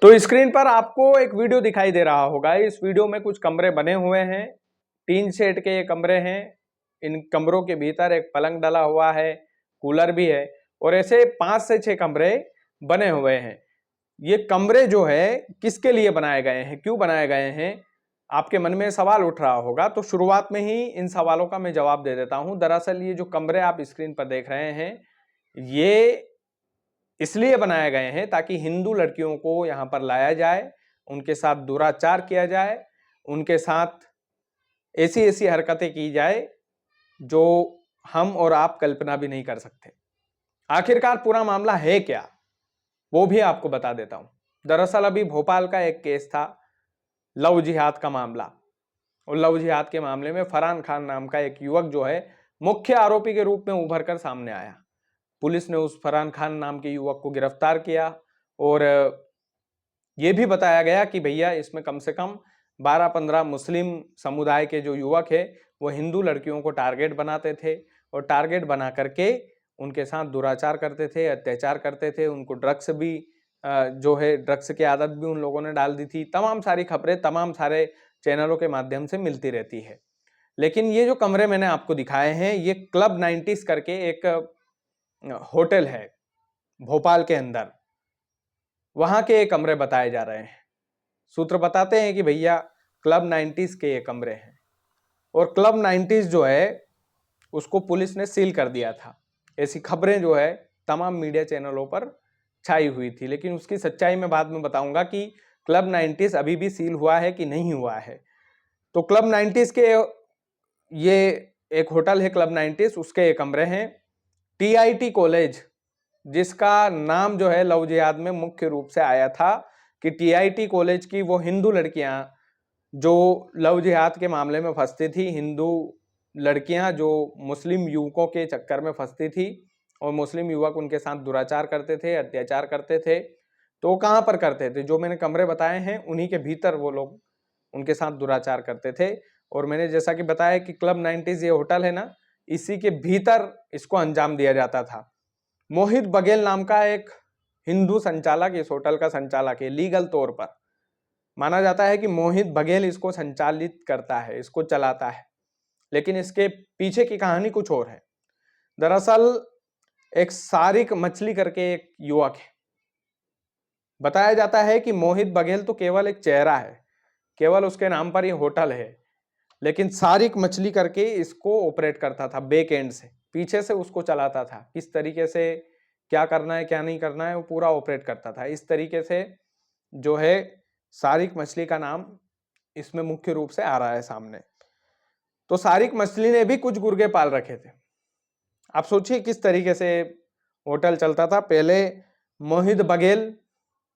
तो स्क्रीन पर आपको एक वीडियो दिखाई दे रहा होगा। इस वीडियो में कुछ कमरे बने हुए हैं, टीन शेड के ये कमरे हैं। इन कमरों के भीतर एक पलंग डला हुआ है, कूलर भी है और ऐसे 5 से 6 कमरे बने हुए हैं। ये कमरे जो है किसके लिए बनाए गए हैं, क्यों बनाए गए हैं, आपके मन में सवाल उठ रहा होगा। तो शुरुआत में ही इन सवालों का मैं जवाब दे देता हूं। दरअसल ये जो कमरे आप स्क्रीन पर देख रहे हैं, ये इसलिए बनाए गए हैं ताकि हिंदू लड़कियों को यहाँ पर लाया जाए, उनके साथ दुराचार किया जाए, उनके साथ ऐसी ऐसी हरकतें की जाए जो हम और आप कल्पना भी नहीं कर सकते। आखिरकार पूरा मामला है क्या, वो भी आपको बता देता हूं। दरअसल अभी भोपाल का एक केस था, लव जिहाद का मामला। और लव जिहाद के मामले में फरहान खान नाम का एक युवक जो है मुख्य आरोपी के रूप में उभर कर सामने आया। पुलिस ने उस फरहान खान नाम के युवक को गिरफ्तार किया और यह भी बताया गया कि भैया इसमें कम से कम 12-15 मुस्लिम समुदाय के जो युवक है वो हिंदू लड़कियों को टारगेट बनाते थे और टारगेट बना करके उनके साथ दुराचार करते थे, अत्याचार करते थे। उनको ड्रग्स भी जो है ड्रग्स की आदत भी उन लोगों ने डाल दी थी। तमाम सारी खबरें तमाम सारे चैनलों के माध्यम से मिलती रहती है। लेकिन ये जो कमरे मैंने आपको दिखाए हैं, ये क्लब 90s करके एक होटल है भोपाल के अंदर, वहां के ये कमरे बताए जा रहे हैं। सूत्र बताते हैं कि भैया क्लब 90s के ये कमरे हैं और क्लब 90s जो है उसको पुलिस ने सील कर दिया था। ऐसी खबरें जो है तमाम मीडिया चैनलों पर छाई हुई थी, लेकिन उसकी सच्चाई मैं बाद में बताऊंगा कि क्लब 90s अभी भी सील हुआ है कि नहीं हुआ है। तो क्लब 90s के ये एक होटल है क्लब 90s, उसके ये कमरे हैं। टीआईटी कॉलेज, जिसका नाम जो है लव जिहाद में मुख्य रूप से आया था कि टीआईटी कॉलेज की वो हिंदू लड़कियां जो लव जिहाद के मामले में फंसती थी, हिंदू लड़कियां जो मुस्लिम युवकों के चक्कर में फंसती थी और मुस्लिम युवक उनके साथ दुराचार करते थे, अत्याचार करते थे, तो वो कहां पर करते थे? जो मैंने कमरे बताए हैं उन्हीं के भीतर वो लोग उनके साथ दुराचार करते थे। और मैंने जैसा कि बताया कि क्लब 90s ये होटल है ना, इसी के भीतर इसको अंजाम दिया जाता था। मोहित बघेल नाम का एक हिंदू संचालक इस होटल का संचालक है। लीगल तौर पर माना जाता है कि मोहित बघेल इसको संचालित करता है, इसको चलाता है, लेकिन इसके पीछे की कहानी कुछ और है। दरअसल एक सारिक मछली करके एक युवक है। बताया जाता है कि मोहित बघेल तो केवल एक चेहरा है, केवल उसके नाम पर यह होटल है, लेकिन सारिक मछली करके इसको ऑपरेट करता था। बैक एंड से, पीछे से उसको चलाता था। किस तरीके से क्या करना है क्या नहीं करना है वो पूरा ऑपरेट करता था। इस तरीके से जो है सारिक मछली का नाम इसमें मुख्य रूप से आ रहा है सामने। तो सारिक मछली ने भी कुछ गुर्गे पाल रखे थे। आप सोचिए किस तरीके से होटल चलता था। पहले मोहित बघेल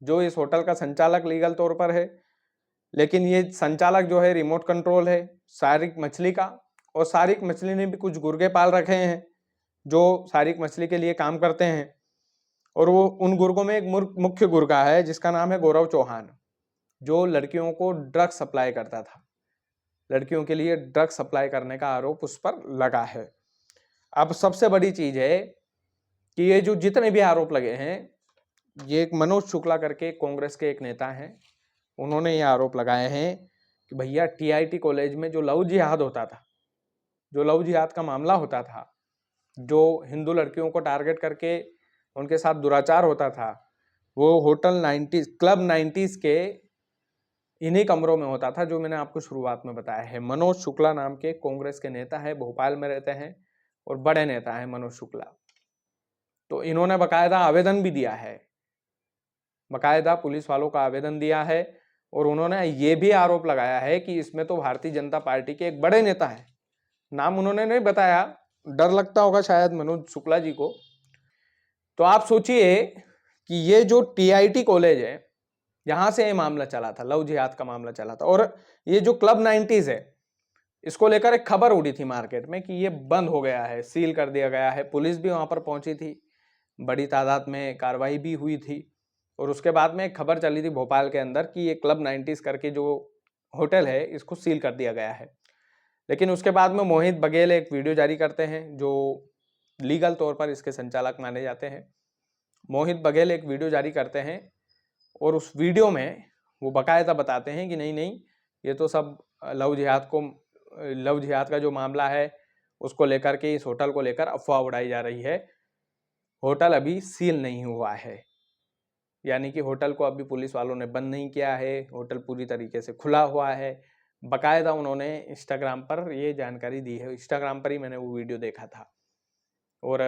जो इस होटल का संचालक लीगल तौर पर है, लेकिन ये संचालक जो है रिमोट कंट्रोल है सारिक मछली का, और सारिक मछली ने भी कुछ गुर्गे पाल रखे हैं जो सारिक मछली के लिए काम करते हैं। और वो उन गुर्गों में एक मुख्य गुर्गा है जिसका नाम है गौरव चौहान, जो लड़कियों को ड्रग्स सप्लाई करता था। लड़कियों के लिए ड्रग्स सप्लाई करने का आरोप उस पर लगा है। अब सबसे बड़ी चीज है कि ये जो जितने भी आरोप लगे हैं, ये एक मनोज शुक्ला करके कांग्रेस के एक नेता हैं, उन्होंने ये आरोप लगाए हैं कि भैया टीआईटी कॉलेज में जो लव जिहाद होता था, जो लव जिहाद का मामला होता था, जो हिंदू लड़कियों को टारगेट करके उनके साथ दुराचार होता था, वो होटल 90s क्लब 90s के इन्हीं कमरों में होता था जो मैंने आपको शुरुआत में बताया है। मनोज शुक्ला नाम के कांग्रेस के नेता है, भोपाल में रहते हैं और बड़े नेता है मनोज शुक्ला। तो इन्होंने बकायदा आवेदन भी दिया है, बकायदा पुलिस वालों का आवेदन दिया है, और उन्होंने ये भी आरोप लगाया है कि इसमें तो भारतीय जनता पार्टी के एक बड़े नेता है, नाम उन्होंने नहीं बताया, डर लगता होगा शायद मनोज शुक्ला जी को। तो आप सोचिए कि ये जो टीआईटी कॉलेज है, यहां से ये मामला चला था, लव जिहाद का मामला चला था। और ये जो क्लब 90s है, इसको लेकर एक खबर उड़ी थी मार्केट में कि ये बंद हो गया है, सील कर दिया गया है। पुलिस भी वहां पर पहुंची थी, बड़ी तादाद में कार्रवाई भी हुई थी, और उसके बाद में एक खबर चली थी भोपाल के अंदर कि ये क्लब 90s करके जो होटल है इसको सील कर दिया गया है। लेकिन उसके बाद में मोहित बघेल एक वीडियो जारी करते हैं, जो लीगल तौर पर इसके संचालक माने जाते हैं। मोहित बघेल एक वीडियो जारी करते हैं और उस वीडियो में वो बाकायदा बताते हैं कि नहीं नहीं, ये तो सब लव जिहाद का जो मामला है उसको लेकर के, इस होटल को लेकर अफवाह उड़ाई जा रही है। होटल अभी सील नहीं हुआ है, यानी कि होटल को अभी पुलिस वालों ने बंद नहीं किया है, होटल पूरी तरीके से खुला हुआ है। बाकायदा उन्होंने इंस्टाग्राम पर ये जानकारी दी है, इंस्टाग्राम पर ही मैंने वो वीडियो देखा था। और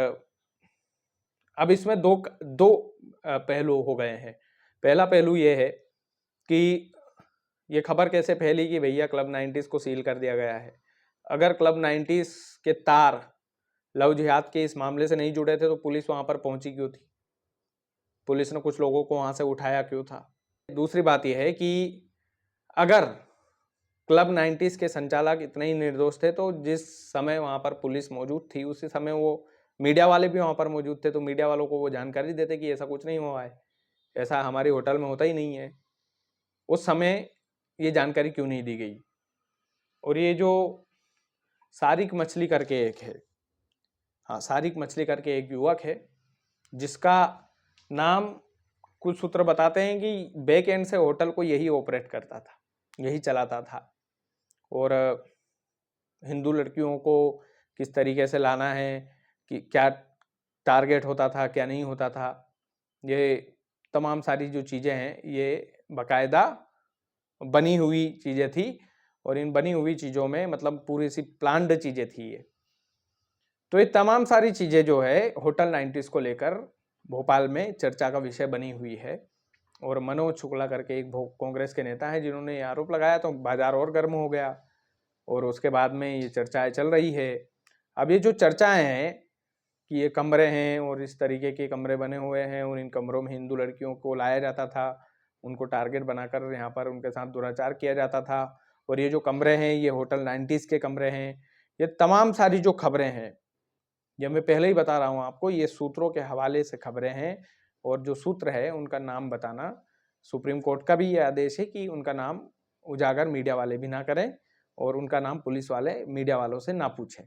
अब इसमें दो पहलू हो गए हैं। पहला पहलू ये है कि ये खबर कैसे फैली कि भैया क्लब 90s को सील कर दिया गया है। अगर क्लब 90s के तार लव जिहाद के इस मामले से नहीं जुड़े थे तो पुलिस वहां पर पहुंची क्यों थी? पुलिस ने कुछ लोगों को वहां से उठाया क्यों था? दूसरी बात यह है कि अगर क्लब 90s के संचालक इतने ही निर्दोष थे तो जिस समय वहां पर पुलिस मौजूद थी उसी समय वो मीडिया वाले भी वहां पर मौजूद थे, तो मीडिया वालों को वो जानकारी देते कि ऐसा कुछ नहीं हुआ है, ऐसा हमारी होटल में होता ही नहीं है। उस समय ये जानकारी क्यों नहीं दी गई? और ये जो सारिक मछली करके एक है, हाँ, सारिक मछली करके एक युवक है जिसका नाम, कुछ सूत्र बताते हैं कि बैक एंड से होटल को यही ऑपरेट करता था, यही चलाता था। और हिंदू लड़कियों को किस तरीके से लाना है, कि क्या टारगेट होता था, क्या नहीं होता था, ये तमाम सारी जो चीज़ें हैं ये बाकायदा बनी हुई चीज़ें थी। और इन बनी हुई चीज़ों में मतलब पूरी सी प्लान्ड चीज़ें थी ये। तो ये तमाम सारी चीज़ें जो है होटल 90s को लेकर भोपाल में चर्चा का विषय बनी हुई है। और मनोज शुक्ला करके एक कांग्रेस के नेता हैं जिन्होंने ये आरोप लगाया, तो बाजार और गर्म हो गया और उसके बाद में ये चर्चाएं चल रही है। अब ये जो चर्चाएं हैं कि ये कमरे हैं और इस तरीके के कमरे बने हुए हैं और इन कमरों में हिंदू लड़कियों को लाया जाता था, उनको टारगेट बनाकर यहाँ पर उनके साथ दुराचार किया जाता था, और ये जो कमरे हैं ये होटल 90s के कमरे हैं, ये तमाम सारी जो खबरें हैं, ये मैं पहले ही बता रहा हूँ आपको, ये सूत्रों के हवाले से खबरें हैं। और जो सूत्र है उनका नाम बताना, सुप्रीम कोर्ट का भी ये आदेश है कि उनका नाम उजागर मीडिया वाले भी ना करें और उनका नाम पुलिस वाले मीडिया वालों से ना पूछें।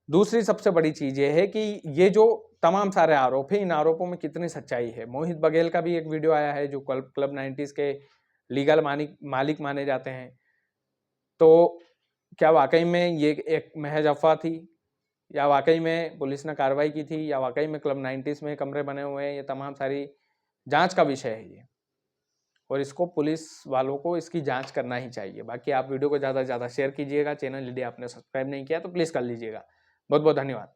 दूसरी सबसे बड़ी चीज ये है कि ये जो तमाम सारे आरोप हैं, इन आरोपों में कितनी सच्चाई है। मोहित बघेल का भी एक वीडियो आया है जो क्लब 90s के लीगल मालिक माने जाते हैं। तो क्या वाकई में ये एक महज अफवाह थी, या वाकई में पुलिस ने कार्रवाई की थी, या वाकई में क्लब 90s में कमरे बने हुए हैं? ये तमाम सारी जांच का विषय है ये, और इसको पुलिस वालों को इसकी जांच करना ही चाहिए। बाकी आप वीडियो को ज़्यादा से ज़्यादा शेयर कीजिएगा। चैनल यदि आपने सब्सक्राइब नहीं किया तो प्लीज़ कर लीजिएगा। बहुत बहुत धन्यवाद।